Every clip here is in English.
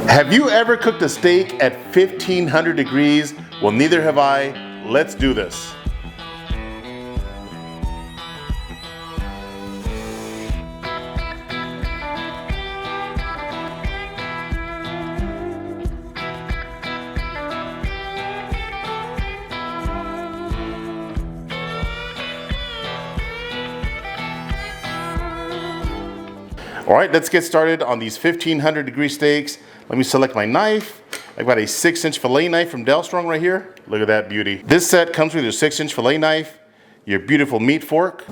Have you ever cooked a steak at 1500 degrees? Well, neither have I. Let's do this. All right, let's get started on these 1500 degree steaks. Let me select my knife. I've got a 6-inch fillet knife from Delstrong right here. Look at that beauty. This set comes with your 6-inch fillet knife, your beautiful meat fork,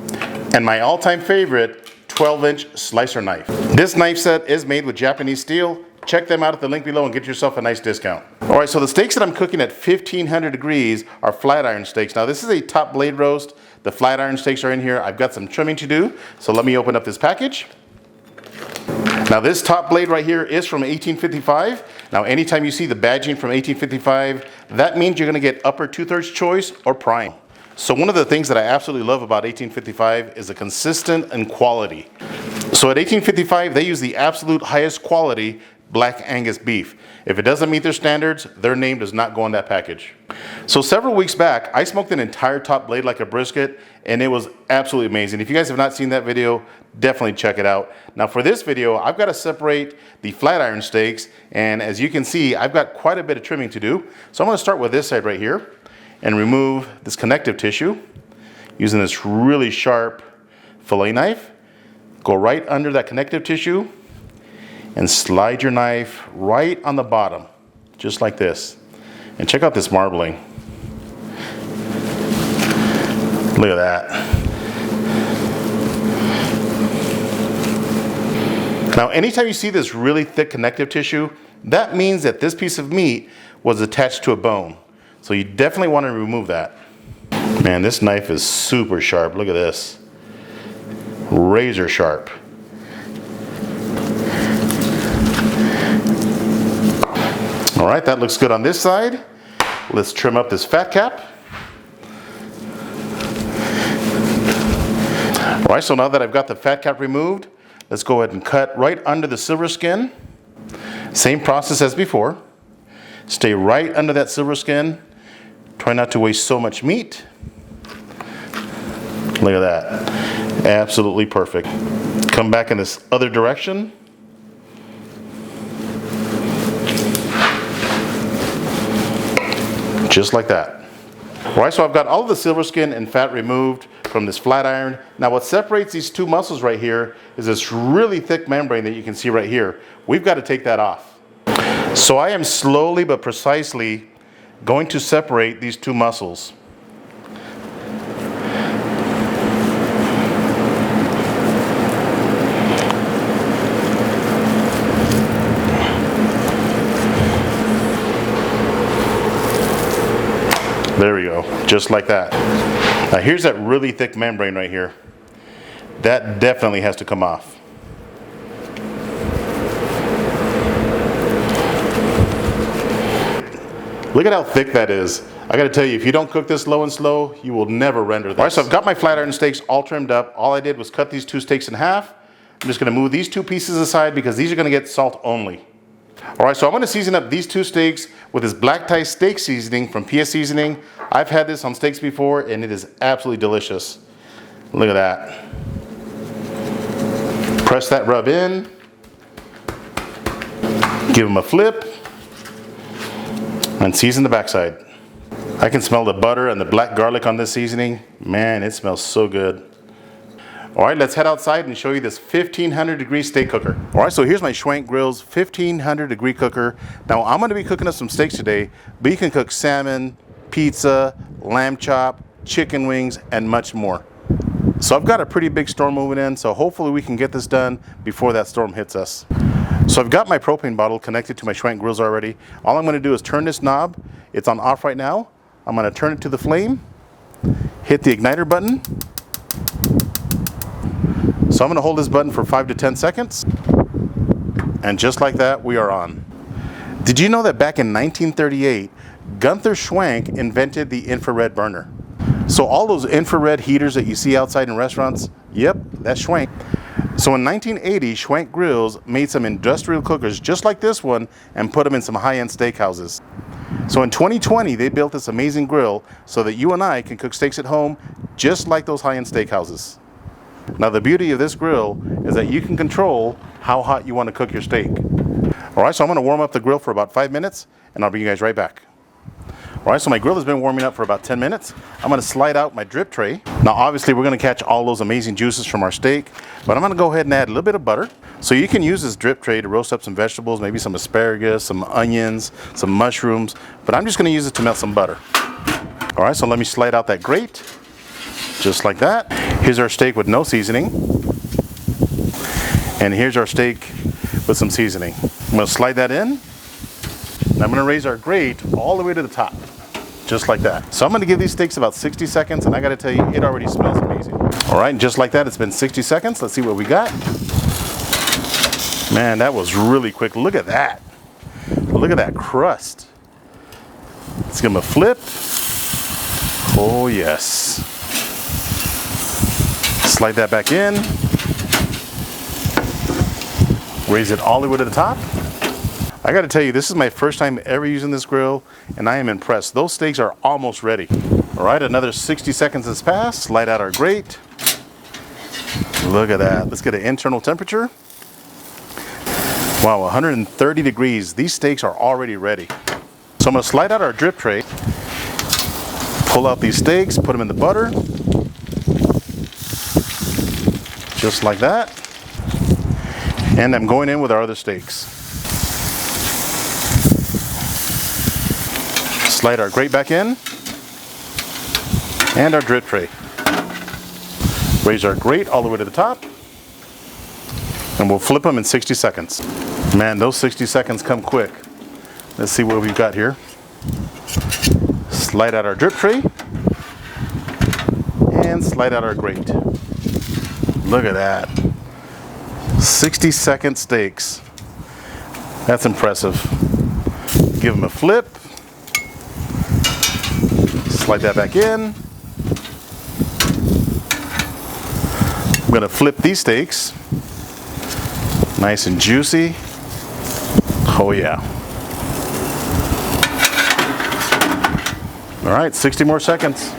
and my all-time favorite 12-inch slicer knife. This knife set is made with Japanese steel. Check them out at the link below and get yourself a nice discount. All right, so the steaks that I'm cooking at 1500 degrees are flat iron steaks. Now this is a top blade roast. The flat iron steaks are in here. I've got some trimming to do, so let me open up this package. Now this top blade right here is from 1855. Now anytime you see the badging from 1855, that means you're gonna get upper 2/3 choice or prime. So one of the things that I absolutely love about 1855 is the consistent and quality. So at 1855, they use the absolute highest quality Black Angus beef. If it doesn't meet their standards, their name does not go on that package. So several weeks back, I smoked an entire top blade like a brisket, and it was absolutely amazing. If you guys have not seen that video, definitely check it out. Now for this video, I've got to separate the flat iron steaks, and as you can see, I've got quite a bit of trimming to do. So I'm going to start with this side right here and remove this connective tissue using this really sharp fillet knife. Go right under that connective tissue and slide your knife right on the bottom, just like this. And check out this marbling. Look at that. Now, anytime you see this really thick connective tissue, that means that this piece of meat was attached to a bone. So you definitely want to remove that. Man, this knife is super sharp. Look at this. Razor sharp. All right, that looks good on this side. Let's trim up this fat cap. All right, so now that I've got the fat cap removed, let's go ahead and cut right under the silver skin. Same process as before. Stay right under that silver skin. Try not to waste so much meat. Look at that. Absolutely perfect. Come back in this other direction. Just like that. All right, so I've got all of the silver skin and fat removed from this flat iron. Now what separates these two muscles right here is this really thick membrane that you can see right here. We've got to take that off. So I am slowly but precisely going to separate these two muscles. There we go, just like that. Now here's that really thick membrane right here. That definitely has to come off. Look at how thick that is. I gotta tell you, if you don't cook this low and slow, you will never render this. All right, so I've got my flat iron steaks all trimmed up. All I did was cut these two steaks in half. I'm just gonna move these two pieces aside because these are gonna get salt only. All right, so I'm gonna season up these two steaks with this black tie steak seasoning from PS Seasoning. I've had this on steaks before and it is absolutely delicious. Look at that. Press that rub in. Give them a flip. And season the backside. I can smell the butter and the black garlic on this seasoning. Man, it smells so good. All right, let's head outside and show you this 1500 degree steak cooker. All right, so here's my Schwank Grill's 1500 degree cooker. Now I'm gonna be cooking up some steaks today, but you can cook salmon, pizza, lamb chop, chicken wings, and much more. So I've got a pretty big storm moving in, so hopefully we can get this done before that storm hits us. So I've got my propane bottle connected to my Schwank Grills already. All I'm gonna do is turn this knob. It's on off right now. I'm gonna turn it to the flame, hit the igniter button. So I'm gonna hold this button for 5 to 10 seconds. And just like that, we are on. Did you know that back in 1938, Gunther Schwank invented the infrared burner? So all those infrared heaters that you see outside in restaurants, yep, that's Schwank. So in 1980, Schwank Grills made some industrial cookers just like this one and put them in some high-end steakhouses. So in 2020, they built this amazing grill so that you and I can cook steaks at home just like those high-end steakhouses. Now the beauty of this grill is that you can control how hot you want to cook your steak. All right, so I'm going to warm up the grill for about 5 minutes and I'll bring you guys right back. All right, so my grill has been warming up for about 10 minutes. I'm gonna slide out my drip tray. Now, obviously, we're gonna catch all those amazing juices from our steak, but I'm gonna go ahead and add a little bit of butter. So you can use this drip tray to roast up some vegetables, maybe some asparagus, some onions, some mushrooms, but I'm just gonna use it to melt some butter. All right, so let me slide out that grate, just like that. Here's our steak with no seasoning. And here's our steak with some seasoning. I'm gonna slide that in. And I'm gonna raise our grate all the way to the top. Just like that. So I'm gonna give these steaks about 60 seconds, and I gotta tell you, it already smells amazing. All right, just like that, it's been 60 seconds. Let's see what we got. Man, that was really quick. Look at that. Look at that crust. Let's give them a flip. Oh, yes. Slide that back in. Raise it all the way to the top. I gotta tell you, this is my first time ever using this grill, and I am impressed. Those steaks are almost ready. All right, another 60 seconds has passed. Slide out our grate. Look at that. Let's get an internal temperature. Wow, 130 degrees. These steaks are already ready. So I'm gonna slide out our drip tray, pull out these steaks, put them in the butter. Just like that. And I'm going in with our other steaks. Slide our grate back in, and our drip tray. Raise our grate all the way to the top, and we'll flip them in 60 seconds. Man, those 60 seconds come quick. Let's see what we've got here. Slide out our drip tray, and slide out our grate. Look at that. 60-second steaks. That's impressive. Give them a flip. Slide that back in. I'm gonna flip these steaks. Nice and juicy. Oh yeah. All right, 60 more seconds.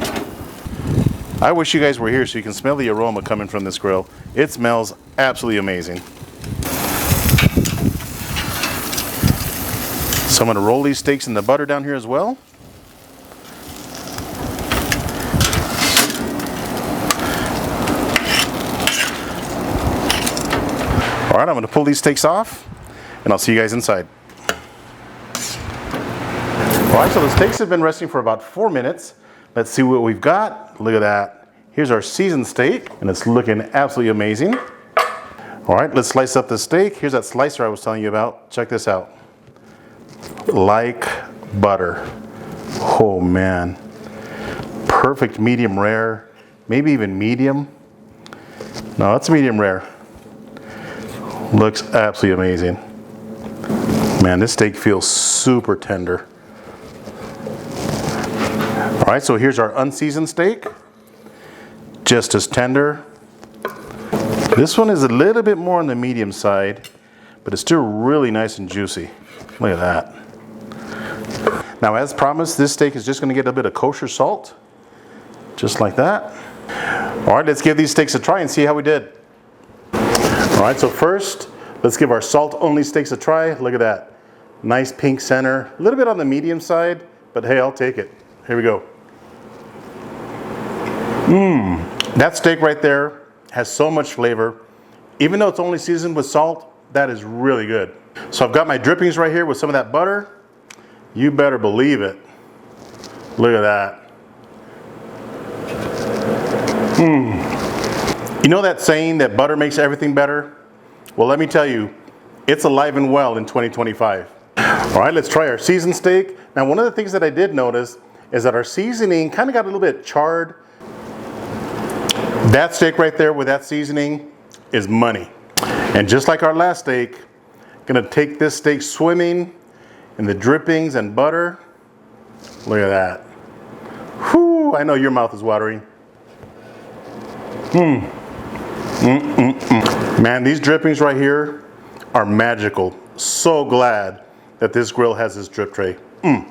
I wish you guys were here so you can smell the aroma coming from this grill. It smells absolutely amazing. So I'm gonna roll these steaks in the butter down here as well. All right, I'm gonna pull these steaks off, and I'll see you guys inside. All right, so the steaks have been resting for about 4 minutes. Let's see what we've got. Look at that. Here's our seasoned steak, and it's looking absolutely amazing. All right, let's slice up the steak. Here's that slicer I was telling you about. Check this out. Like butter. Oh man. Perfect medium rare, maybe even medium. No, it's medium rare. Looks absolutely amazing. Man, this steak feels super tender. All right, so here's our unseasoned steak. Just as tender. This one is a little bit more on the medium side, but it's still really nice and juicy. Look at that. Now, as promised, this steak is just gonna get a bit of kosher salt. Just like that. All right, let's give these steaks a try and see how we did. All right, so first, let's give our salt-only steaks a try. Look at that. Nice pink center. A little bit on the medium side, but hey, I'll take it. Here we go. That steak right there has so much flavor. Even though it's only seasoned with salt, that is really good. So I've got my drippings right here with some of that butter. You better believe it. Look at that. You know that saying that butter makes everything better? Well, let me tell you, it's alive and well in 2025. All right, let's try our seasoned steak. Now, one of the things that I did notice is that our seasoning kind of got a little bit charred. That steak right there with that seasoning is money. And just like our last steak, gonna take this steak swimming in the drippings and butter. Look at that. Whew, I know your mouth is watering. Man, these drippings right here are magical. So glad that this grill has this drip tray. Man,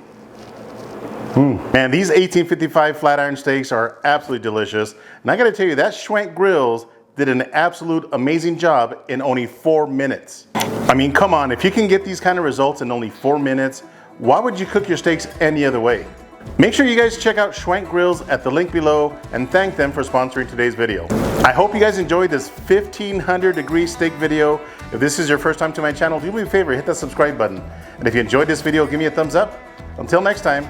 these 1855 flat iron steaks are absolutely delicious. And I gotta tell you, that Schwenk Grills did an absolute amazing job in only 4 minutes. I mean, come on, if you can get these kind of results in only 4 minutes, why would you cook your steaks any other way? Make sure you guys check out Schwenk Grills at the link below and thank them for sponsoring today's video. I hope you guys enjoyed this 1500 degree steak video. If this is your first time to my channel, do me a favor, hit that subscribe button. And if you enjoyed this video, give me a thumbs up. Until next time,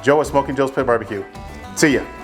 Joe with Smokin Joe's Pit BBQ. See ya.